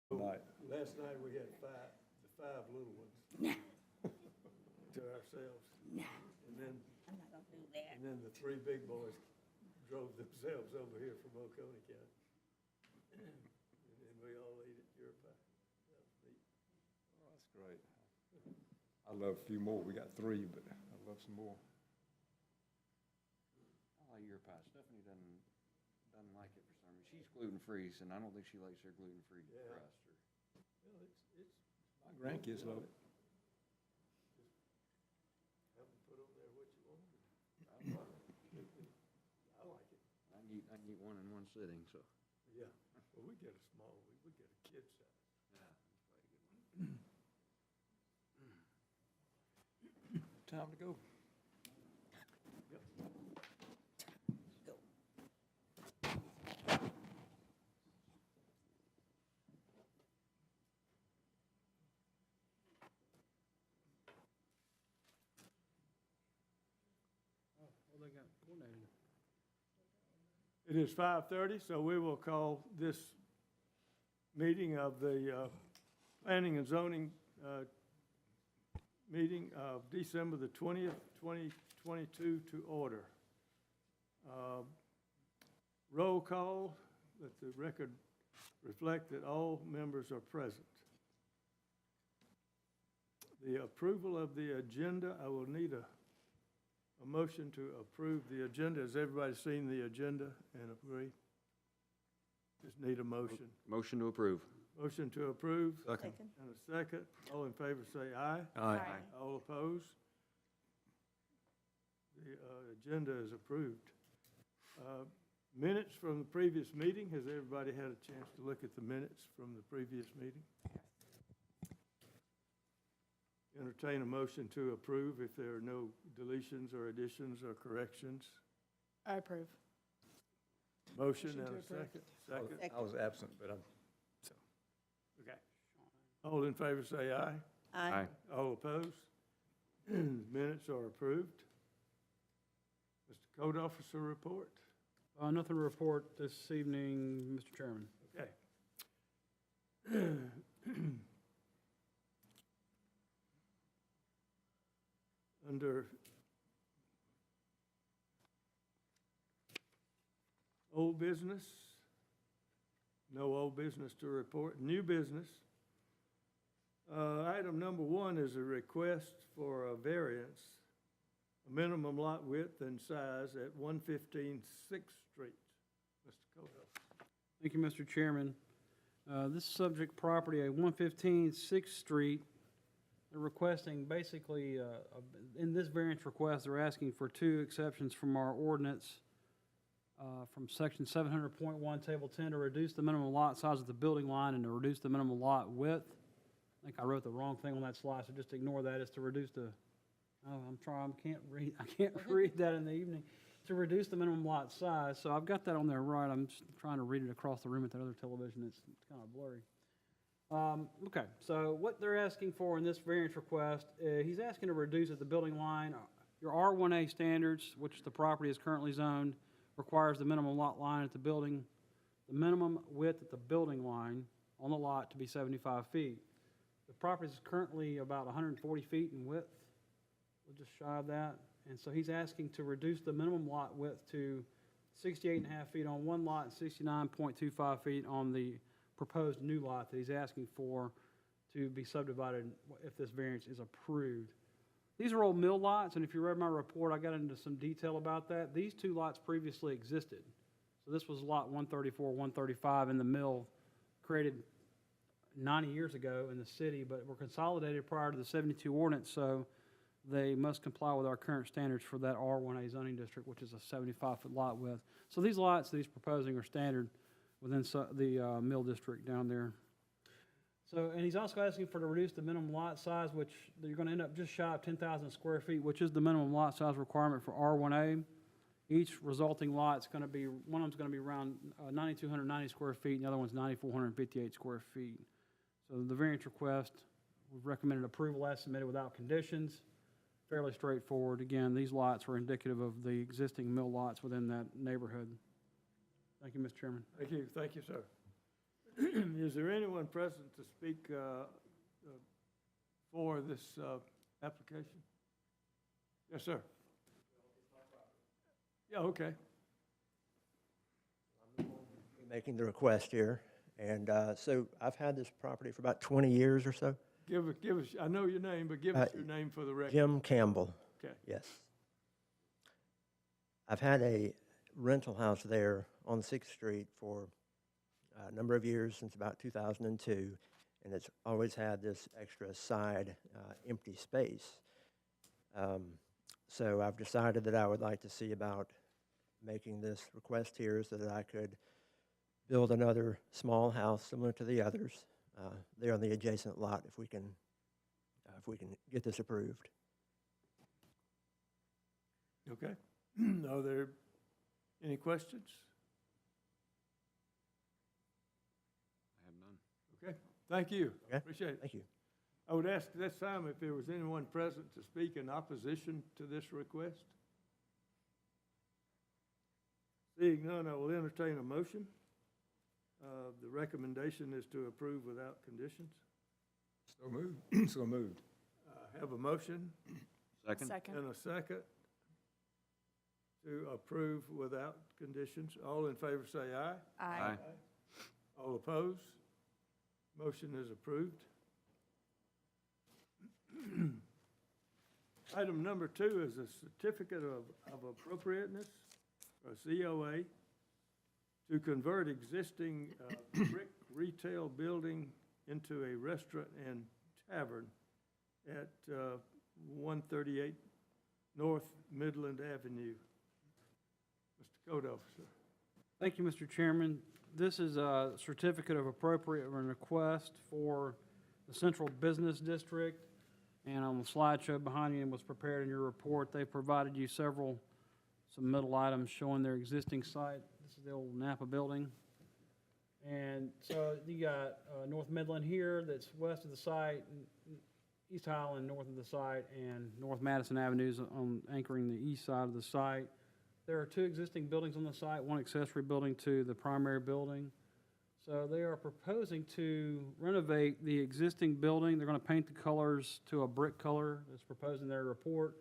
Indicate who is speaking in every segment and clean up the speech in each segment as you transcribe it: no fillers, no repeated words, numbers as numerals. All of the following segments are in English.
Speaker 1: Night.
Speaker 2: Last night we had the five little ones to ourselves. And then,
Speaker 3: I'm not gonna do that.
Speaker 2: and then the three big boys drove themselves over here from Oconee County. And then we all ate at your pie. That was neat.
Speaker 1: Oh, that's great. I love a few more. We got three, but I love some more.
Speaker 4: I like your pie. Stephanie doesn't like it for some reason. She's gluten-free, and I don't think she likes her gluten-free
Speaker 2: Yeah.
Speaker 4: crust.
Speaker 2: Well, it's,
Speaker 1: My grandkids love it.
Speaker 2: have them put on there what you want.
Speaker 4: I like it.
Speaker 2: I like it.
Speaker 4: I can eat one in one sitting, so.
Speaker 2: Yeah. Well, we get a small, we get a kid size.
Speaker 1: Time to go.
Speaker 2: Yep.
Speaker 3: Go.
Speaker 4: Well, they got coordinated.
Speaker 2: It is 5:30, so we will call this meeting of the Planning and Zoning meeting of December the 20th, 2022 to order. Roll call, let the record reflect that all members are present. The approval of the agenda, I will need a motion to approve the agenda. Has everybody seen the agenda and agree? Just need a motion.
Speaker 4: Motion to approve.
Speaker 2: Motion to approve
Speaker 1: Second.
Speaker 2: and a second. All in favor say aye.
Speaker 1: Aye.
Speaker 2: All opposed? The agenda is approved. Minutes from the previous meeting. Has everybody had a chance to look at the minutes from the previous meeting? Entertain a motion to approve if there are no deletions or additions or corrections.
Speaker 5: I approve.
Speaker 2: Motion
Speaker 5: Motion
Speaker 2: and
Speaker 5: to
Speaker 2: a
Speaker 5: approve.
Speaker 2: second. Second.
Speaker 1: I was absent, but
Speaker 2: Okay. All in favor say aye.
Speaker 3: Aye.
Speaker 2: All opposed? Minutes are approved. Mr. Code Officer report.
Speaker 6: Nothing to report this evening, Mr. Chairman.
Speaker 2: Okay. Under old business, no old business to report. New business. Item number one is a request for a variance, a minimum lot width and size at 115 Sixth Street. Mr. Code.
Speaker 6: Thank you, Mr. Chairman. This subject property at 115 6th Street, they're requesting basically, in this variance request, they're asking for two exceptions from our ordinance from section 700.1, table 10, to reduce the minimum lot size of the building line and to reduce the minimum lot width. I think I wrote the wrong thing on that slide, so just ignore that. It's to reduce the, I can't read that in the evening. To reduce the minimum lot size, so I've got that on there right. I'm just trying to read it across the room at that other television. It's kind of blurry. Okay, so what they're asking for in this variance request, he's asking to reduce at the building line. Your R1A standards, which the property is currently zoned, requires the minimum lot line at the building, the minimum width at the building line on the lot to be 75 feet. The property is currently about 140 feet in width. We're just shy of that. And so he's asking to reduce the minimum lot width to 68.5 feet on one lot and 69.25 feet on the proposed new lot that he's asking for to be subdivided if this variance is approved. These are old mill lots, and if you read my report, I got into some detail about that. These two lots previously existed. So this was lot 134, 135 in the mill, created 90 years ago in the city, but were consolidated prior to the 72 ordinance, so they must comply with our current standards for that R1A zoning district, which is a 75-foot lot width. So these lots that he's proposing are standard within the mill district down there. So, and he's also asking for to reduce the minimum lot size, which you're going to end up just shy of 10,000 square feet, which is the minimum lot size requirement for R1A. Each resulting lot's going to be, one of them's going to be around 9,290 square feet, and the other one's 9,458 square feet. So the variance request, we've recommended approval as submitted without conditions. Fairly straightforward. Again, these lots were indicative of the existing mill lots within that neighborhood. Thank you, Mr. Chairman.
Speaker 2: Thank you, sir. Is there anyone present to speak for this application? Yes, sir. Yeah, okay.
Speaker 5: Making the request here. And so I've had this property for about 20 years or so.
Speaker 2: Give us, I know your name, but give us your name for the record.
Speaker 5: Jim Campbell,
Speaker 2: Okay.
Speaker 5: yes. I've had a rental house there on 6th Street for a number of years, since about 2002, and it's always had this extra side empty space. So I've decided that I would like to see about making this request here so that I could build another small house similar to the others there on the adjacent lot if we can get this approved.
Speaker 2: Okay. Are there any questions?
Speaker 4: I have none.
Speaker 2: Okay, thank you.
Speaker 5: Okay.
Speaker 2: Appreciate it.
Speaker 5: Thank you.
Speaker 2: I would ask this time if there was anyone present to speak in opposition to this request. Seeing none, I will entertain a motion. The recommendation is to approve without conditions.
Speaker 1: So moved, so moved.
Speaker 2: Have a motion
Speaker 4: Second?
Speaker 2: and a second to approve without conditions. All in favor say aye.
Speaker 4: Aye.
Speaker 2: All opposed? Motion is approved. Item number 2 is a certificate of appropriateness, or COA, to convert existing brick retail building into a restaurant and tavern at 138 North Midland Avenue. Mr. Code Officer.
Speaker 6: Thank you, Mr. Chairman. This is a certificate of appropriate request for the Central Business District. And on the slideshow behind you and was prepared in your report, they provided you some middle items showing their existing site. This is the old Napa building. And so you got North Midland here that's west of the site, East Highland north of the site, and North Madison Avenues on anchoring the east side of the site. There are 2 existing buildings on the site, 1 accessory building to the primary building. So they are proposing to renovate the existing building. They're going to paint the colors to a brick color that's proposed in their report.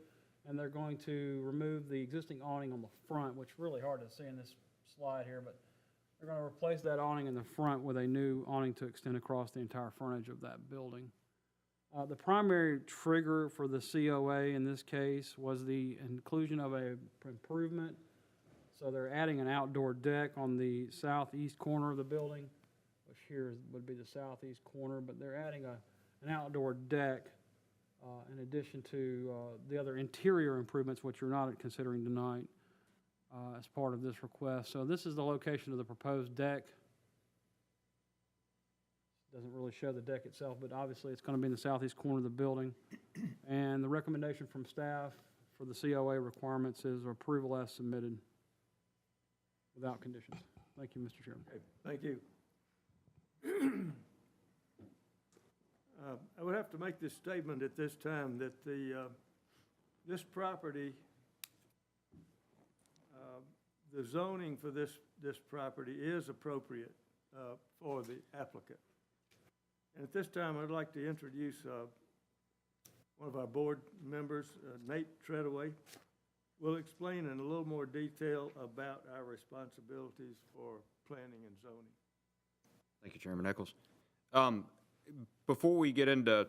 Speaker 6: And they're going to remove the existing awning on the front, which is really hard to see in this slide here, but they're going to replace that awning in the front with a new awning to extend across the entire frontage of that building. The primary trigger for the COA in this case was the inclusion of an improvement. So they're adding an outdoor deck on the southeast corner of the building, which here would be the southeast corner, but they're adding an outdoor deck in addition to the other interior improvements, which you're not considering tonight as part of this request. So this is the location of the proposed deck. Doesn't really show the deck itself, but obviously it's going to be in the southeast corner of the building. And the recommendation from staff for the COA requirements is approval as submitted without conditions. Thank you, Mr. Chairman.
Speaker 2: Okay, thank you. I would have to make this statement at this time that this property, the zoning for this property is appropriate for the applicant. And at this time, I'd like to introduce one of our board members, Nate Treadaway. Will explain in a little more detail about our responsibilities for planning and zoning.
Speaker 4: Thank you, Chairman Eccles. Before we get into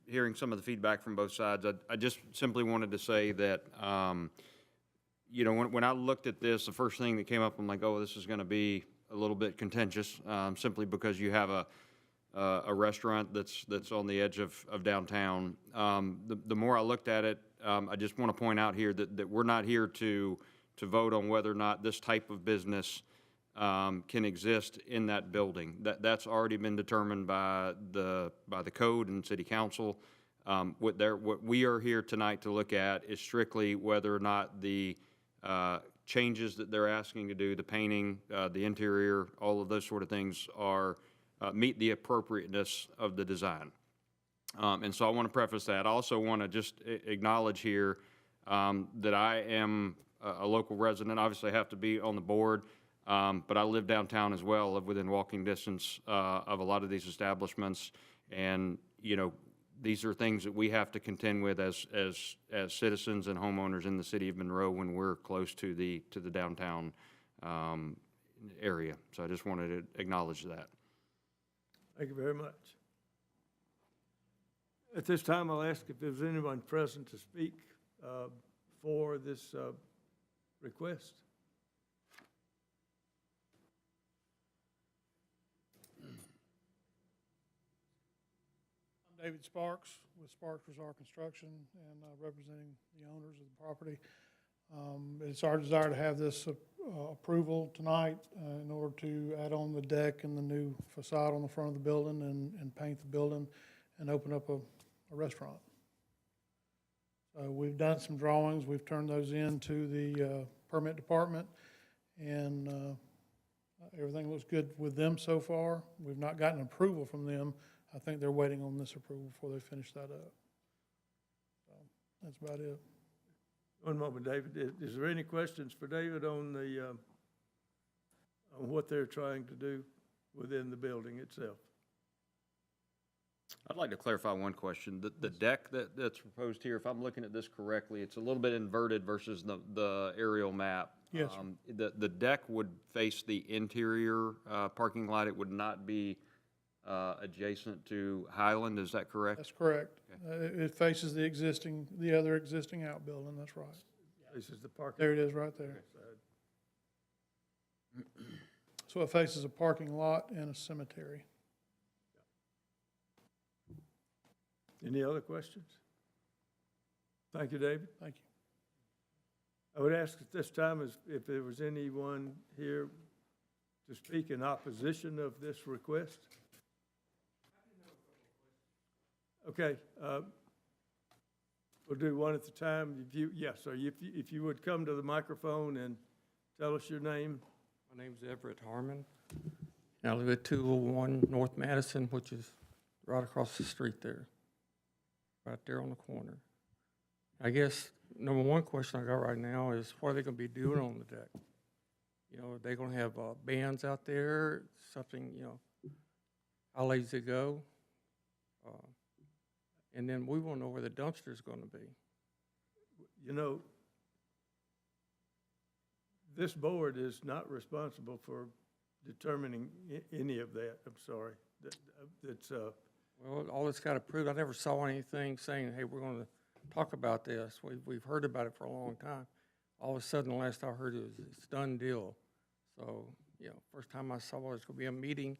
Speaker 4: hearing some of the feedback from both sides, I just simply wanted to say that, you know, when I looked at this, the first thing that came up, I'm like, oh, this is going to be a little bit contentious, simply because you have a restaurant that's on the edge of downtown. The more I looked at it, I just want to point out here that we're not here to vote on whether or not this type of business can exist in that building. That's already been determined by the code and city council. What we are here tonight to look at is strictly whether or not the changes that they're asking to do, the painting, the interior, all of those sort of things are meet the appropriateness of the design. And so I want to preface that. I also want to just acknowledge here that I am a local resident. Obviously, I have to be on the board. But I live downtown as well, live within walking distance of a lot of these establishments. And, you know, these are things that we have to contend with as citizens and homeowners in the city of Monroe when we're close to the downtown area. So I just wanted to acknowledge that.
Speaker 2: Thank you very much. At this time, I'll ask if there's anyone present to speak for this request.
Speaker 7: I'm David Sparks with Sparks Resort Construction and representing the owners of the property. It's our desire to have this approval tonight in order to add on the deck and the new facade on the front of the building and paint the building and open up a restaurant. We've done some drawings. We've turned those in to the permit department, and everything looks good with them so far. We've not gotten approval from them. I think they're waiting on this approval before they finish that up. So that's about it.
Speaker 2: One moment, David. Is there any questions for David on the, on what they're trying to do within the building itself?
Speaker 4: I'd like to clarify one question. The deck that's proposed here, if I'm looking at this correctly, it's a little bit inverted versus the aerial map.
Speaker 7: Yes, sir.
Speaker 4: The deck would face the interior parking lot. It would not be adjacent to Highland, is that correct?
Speaker 7: That's correct. It faces the other existing outbuilding, that's right.
Speaker 2: This is the parking.
Speaker 7: There it is, right there. So it faces a parking lot and a cemetery.
Speaker 2: Any other questions? Thank you, David.
Speaker 7: Thank you.
Speaker 2: I would ask at this time if there was anyone here to speak in opposition of this request. Okay, we'll do one at a time. Yes, sir, if you would come to the microphone and tell us your name.
Speaker 8: My name's Everett Harmon. And I live at 201 North Madison, which is right across the street there, right there on the corner. I guess number one question I got right now is what are they going to be doing on the deck? You know, are they going to have bands out there, something, you know, how late does it go? And then we want to know where the dumpster's going to be.
Speaker 2: You know, this board is not responsible for determining any of that. I'm sorry. It's,
Speaker 8: Well, all it's got approved, I never saw anything saying, hey, we're going to talk about this. We've heard about it for a long time. All of a sudden, the last I heard is it's done deal. So, you know, first time I saw there's going to be a meeting,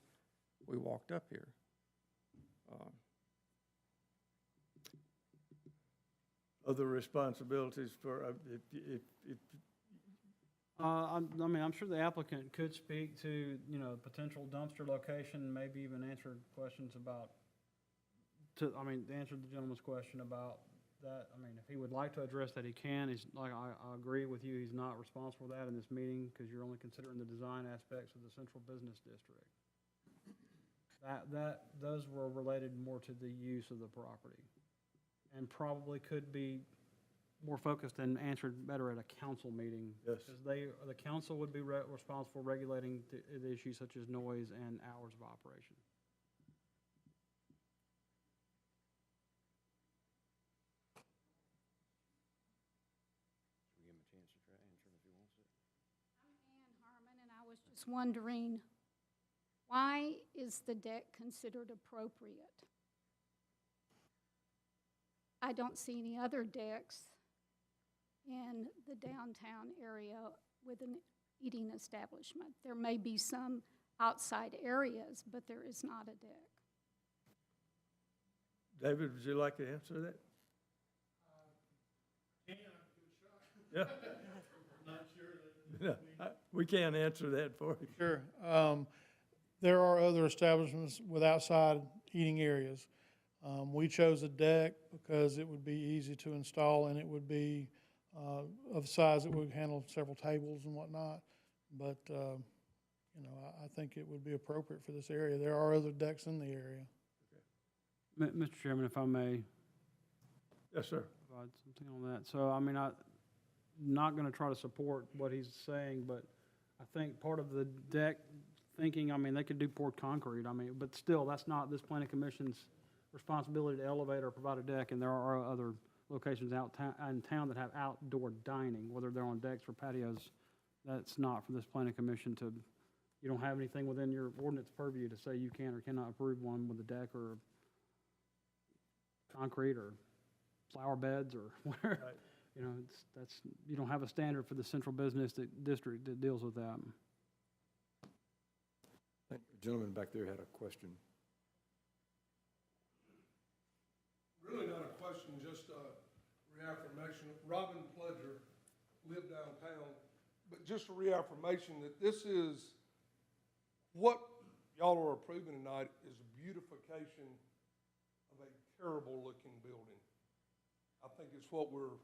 Speaker 8: we walked up here.
Speaker 2: other responsibilities for,
Speaker 6: I mean, I'm sure the applicant could speak to, you know, potential dumpster location, maybe even answer questions about, to answer the gentleman's question about that. I mean, if he would like to address that, he can. He's, like, I agree with you, he's not responsible for that in this meeting, because you're only considering the design aspects of the central business district. Those were related more to the use of the property, and probably could be more focused and answered better at a council meeting.
Speaker 2: Yes.
Speaker 6: Because the council would be responsible for regulating the issues such as noise and hours of operation.
Speaker 9: Ann Harmon, and I was just wondering, why is the deck considered appropriate? I don't see any other decks in the downtown area with an eating establishment. There may be some outside areas, but there is not a deck.
Speaker 2: David, would you like to answer that? Yeah. Yeah, we can't answer that for you.
Speaker 7: Sure. There are other establishments with outside eating areas. We chose a deck because it would be easy to install and it would be of size that would handle several tables and whatnot. But, you know, I think it would be appropriate for this area. There are other decks in the area.
Speaker 6: Mr. Chairman, if I may
Speaker 2: Yes, sir.
Speaker 6: provide something on that. So, I mean, I'm not going to try to support what he's saying, but I think part of the deck thinking, I mean, they could do poured concrete, I mean, but still, that's not this planning commission's responsibility to elevate or provide a deck, and there are other locations in town that have outdoor dining, whether they're on decks or patios. That's not for this planning commission to, you don't have anything within your ordinance purview to say you can or cannot approve one with a deck or concrete or flower beds or whatever.
Speaker 2: Right.
Speaker 6: You know, you don't have a standard for the central business district that deals with that.
Speaker 1: I think the gentleman back there had a question.
Speaker 10: Really not a question, just a reaffirmation. Robin Pledger lived downtown, but just a reaffirmation that this is, what y'all are approving tonight is a beautification of a terrible-looking building. I think it's what we're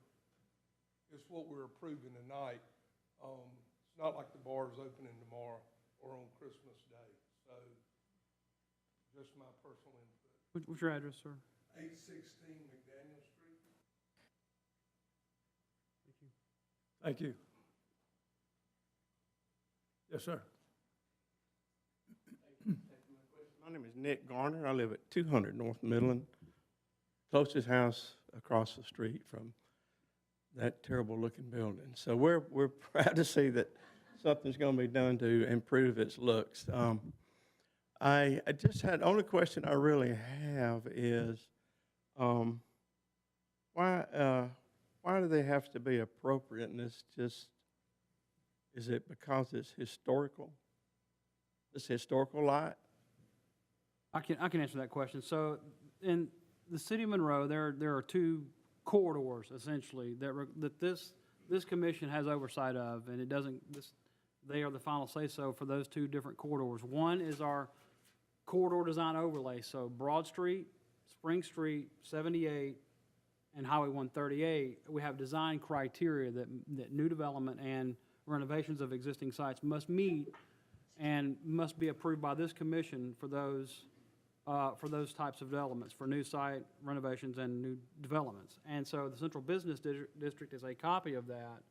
Speaker 10: approving tonight. It's not like the bar is opening tomorrow or on Christmas Day. So, just my personal input.
Speaker 6: What's your address, sir?
Speaker 10: 816 McDaniel Street.
Speaker 2: Thank you. Yes, sir.
Speaker 11: My name is Nick Garner. I live at 200 North Midland. Closest house across the street from that terrible-looking building. So we're proud to see that something's going to be done to improve its looks. I just had, only question I really have is, why do they have to be appropriate? And it's just, is it because it's historical? It's historical lot?
Speaker 6: I can answer that question. So in the city of Monroe, there are two corridors essentially that this commission has oversight of, and it doesn't, they are the final say-so for those two different corridors. One is our corridor design overlay, so Broad Street, Spring Street, 78, and Highway 138. We have design criteria that new development and renovations of existing sites must meet and must be approved by this commission for those types of developments, for new site renovations and new developments. And so the Central Business District is a copy of that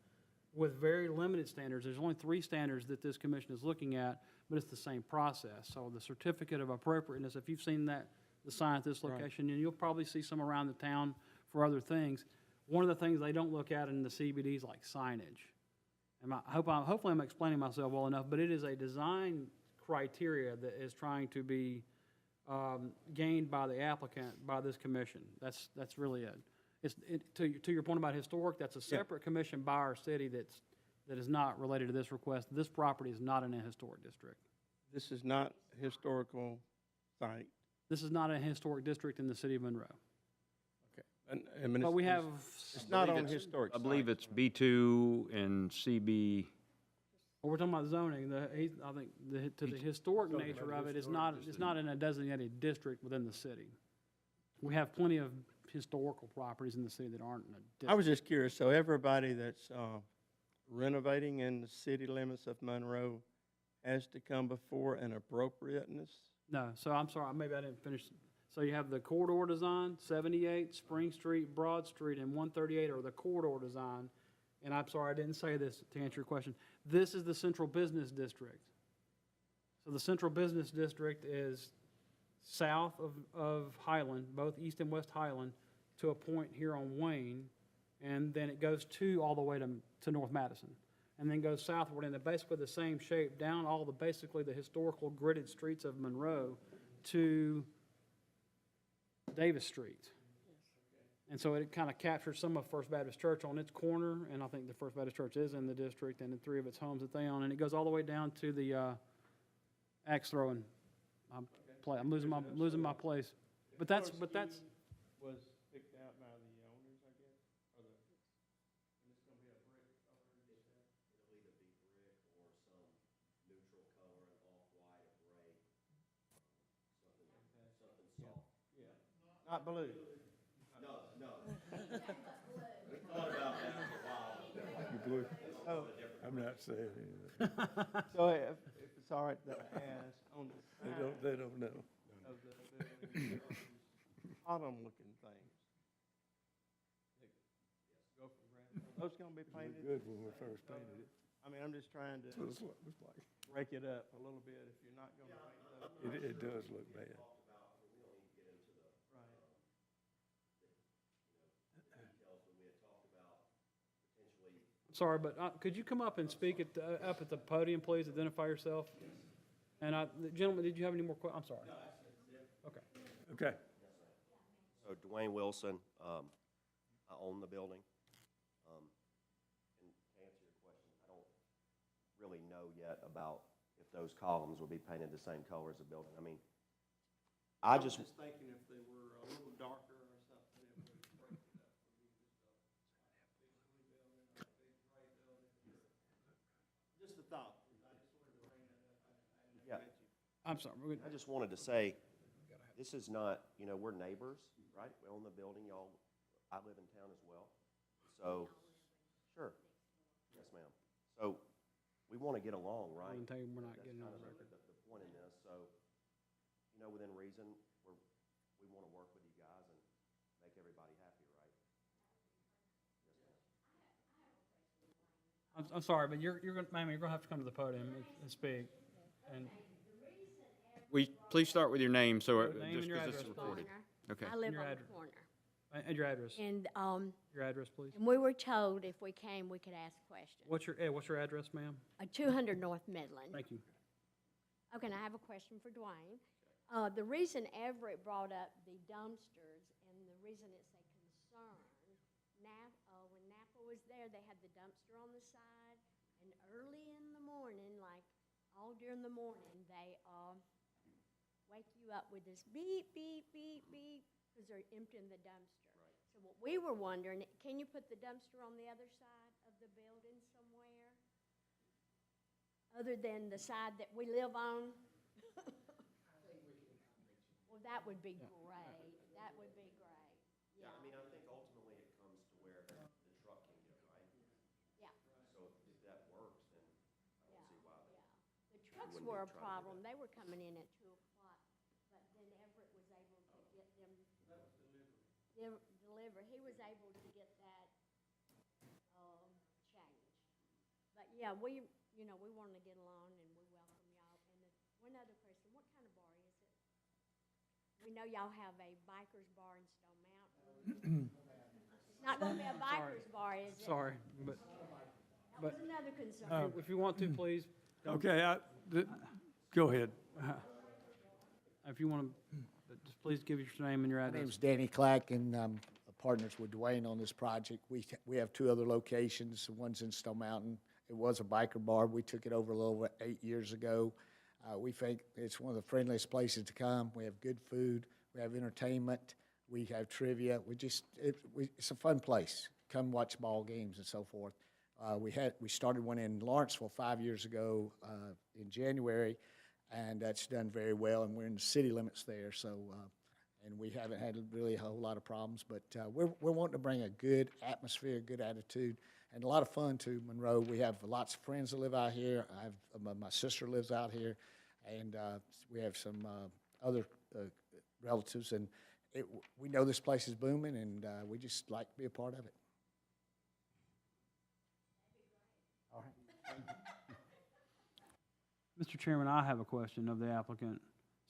Speaker 6: with very limited standards. There's only 3 standards that this commission is looking at, but it's the same process. So the certificate of appropriateness, if you've seen that, the sign at this location, and you'll probably see some around the town for other things. One of the things they don't look at in the CBD is like signage. And hopefully I'm explaining myself well enough, but it is a design criteria that is trying to be gained by the applicant, by this commission. That's really it. To your point about historic, that's a separate commission by our city that is not related to this request. This property is not in a historic district.
Speaker 11: This is not a historical site.
Speaker 6: This is not a historic district in the city of Monroe.
Speaker 11: Okay. I mean,
Speaker 6: But we have,
Speaker 11: it's not on historic
Speaker 4: I believe
Speaker 11: sites,
Speaker 4: it's B2 and CB.
Speaker 6: well, we're talking about zoning, I think the historic nature of it is not, it's not in a designated district within the city. We have plenty of historical properties in the city that aren't in a district.
Speaker 11: I was just curious, so everybody that's renovating in the city limits of Monroe has to come before an appropriateness?
Speaker 6: No, so I'm sorry, maybe I didn't finish. So you have the corridor design, 78, Spring Street, Broad Street, and 138 are the corridor design. And I'm sorry, I didn't say this to answer your question. This is the Central Business District. So the Central Business District is south of Highland, both East and West Highland, to a point here on Wayne, and then it goes all the way to North Madison, and then goes southward, and they're basically the same shape down basically the historical gridded streets of Monroe to Davis Street. And so it kind of captures some of First Baptist Church on its corner, and I think the First Baptist Church is in the district, and the 3 of its homes that they own, and it goes all the way down to the axe throwing. I'm losing my place, but that's.
Speaker 11: Was picked out by the owners, I guess, or and it's going to be a brick over this? It'll either be brick or some neutral color, an off-white, a gray, something soft. Yeah. Not blue. No. We thought about that for a while.
Speaker 1: You blew.
Speaker 11: Oh.
Speaker 1: I'm not saying anything.
Speaker 11: So if it's all right to ask, on the
Speaker 1: They don't know.
Speaker 11: of the building, autumn-looking things. Those going to be painted?
Speaker 1: Good when we first painted it.
Speaker 11: I mean, I'm just trying to
Speaker 1: That's what it looks like.
Speaker 11: break it up a little bit if you're not gonna paint those.
Speaker 1: It does look bad.
Speaker 6: Sorry, but could you come up and speak up at the podium, please? Identify yourself. And the gentleman, did you have any more I'm sorry. Okay.
Speaker 1: Okay.
Speaker 12: So Dwayne Wilson, I own the building. And to answer your question, I don't really know yet about if those columns will be painted the same color as the building. I mean, I just,
Speaker 11: thinking if they were a little darker or something, it would break it up for me. Just a thought. I just wanted to bring that up.
Speaker 12: yeah,
Speaker 6: I'm sorry. We're
Speaker 12: I just wanted to say, this is not, we're neighbors, right? We own the building, y'all, I live in town as well. So, sure, yes, ma'am. So, we want to get along, right?
Speaker 6: tell you we're not
Speaker 12: That's
Speaker 6: getting on
Speaker 12: kind
Speaker 6: the
Speaker 12: of
Speaker 6: record.
Speaker 12: the point in this, so, within reason, we want to work with you guys and make everybody happy, right? Yes, ma'am.
Speaker 6: I'm sorry, but you're gonna, ma'am, you're gonna have to come to the podium and speak. And
Speaker 4: Please start with your name, so,
Speaker 6: Name
Speaker 4: just
Speaker 6: and your
Speaker 4: because this is
Speaker 6: address,
Speaker 4: recorded. Okay.
Speaker 3: I live
Speaker 6: Your
Speaker 3: on the
Speaker 6: address.
Speaker 3: corner.
Speaker 6: and your address.
Speaker 3: And,
Speaker 6: Your address, please.
Speaker 3: and we were told if we came, we could ask questions.
Speaker 6: What's your address, ma'am?
Speaker 3: 200 North Midland.
Speaker 6: Thank you.
Speaker 3: Okay, now I have a question for Dwayne. The reason Everett brought up the dumpsters and the reason it's a concern, when Napa was there, they had the dumpster on the side, and early in the morning, like all during the morning, they wake you up with this beep, beep, beep, beep, because they're emptying the dumpster. Right. So what we were wondering, can you put the dumpster on the other side of the building somewhere? Other than the side that we live on? Well, that would be great. That would be great.
Speaker 12: Yeah, I mean, I think ultimately it comes to where the truck can get, right?
Speaker 3: Yeah.
Speaker 12: So if that works, then I don't see why.
Speaker 3: The trucks
Speaker 12: wouldn't
Speaker 3: were
Speaker 12: be
Speaker 3: a
Speaker 12: trying to do
Speaker 3: problem.
Speaker 12: that.
Speaker 3: They were coming in at 2 o'clock, but then Everett was able to get them. Deliver. He was able to get that, changed. But yeah, we want to get along and we welcome y'all. And one other question, what kind of bar is it? We know y'all have a biker's bar in Stone Mountain. It's not going to be a biker's bar, is it?
Speaker 6: Sorry, but
Speaker 3: That was another concern.
Speaker 6: if you want to, please.
Speaker 2: Okay, go ahead.
Speaker 6: If you want to, just please give us your name and your
Speaker 13: My
Speaker 6: address.
Speaker 13: name's Danny Clack, and I'm partners with Dwayne on this project. We have 2 other locations. One's in Stone Mountain. It was a biker bar. We took it over a little over 8 years ago. We think it's one of the friendliest places to come. We have good food. We have entertainment. We have trivia. It's a fun place. Come watch ball games and so forth. We started one in Lawrenceville 5 years ago in January, and that's done very well. And we're in the city limits there, so and we haven't had really a whole lot of problems. But we're wanting to bring a good atmosphere, good attitude, and a lot of fun to Monroe. We have lots of friends that live out here. My sister lives out here, and we have some other relatives. And we know this place is booming, and we just like to be a part of it. All right.
Speaker 6: Mr. Chairman, I have a question of the applicant.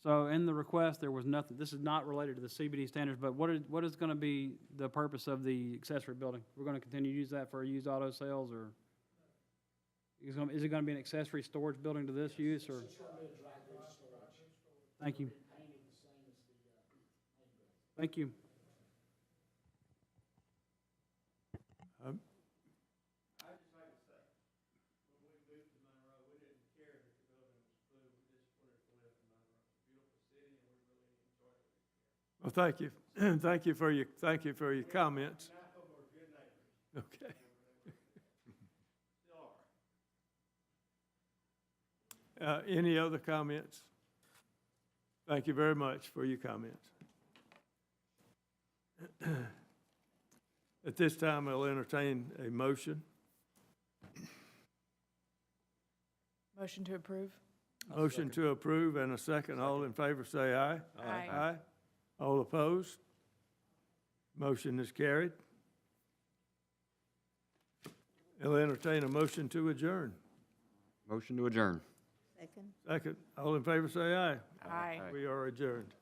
Speaker 6: So in the request, there was nothing, this is not related to the CBD standards, but what is going to be the purpose of the accessory building? We're going to continue to use that for used auto sales, or is it going to be an accessory storage building to this use, or? Thank you. Thank you.
Speaker 2: Well, thank you. Thank you for your comments. Okay. Any other comments? Thank you very much for your comments. At this time, I'll entertain a motion.
Speaker 14: Motion to approve?
Speaker 2: Motion to approve and a second. All in favor, say aye.
Speaker 14: Aye.
Speaker 2: Aye. All opposed? Motion is carried. I'll entertain a motion to adjourn.
Speaker 4: Motion to adjourn.
Speaker 14: Second.
Speaker 2: Second. All in favor, say aye.
Speaker 14: Aye.
Speaker 2: We are adjourned.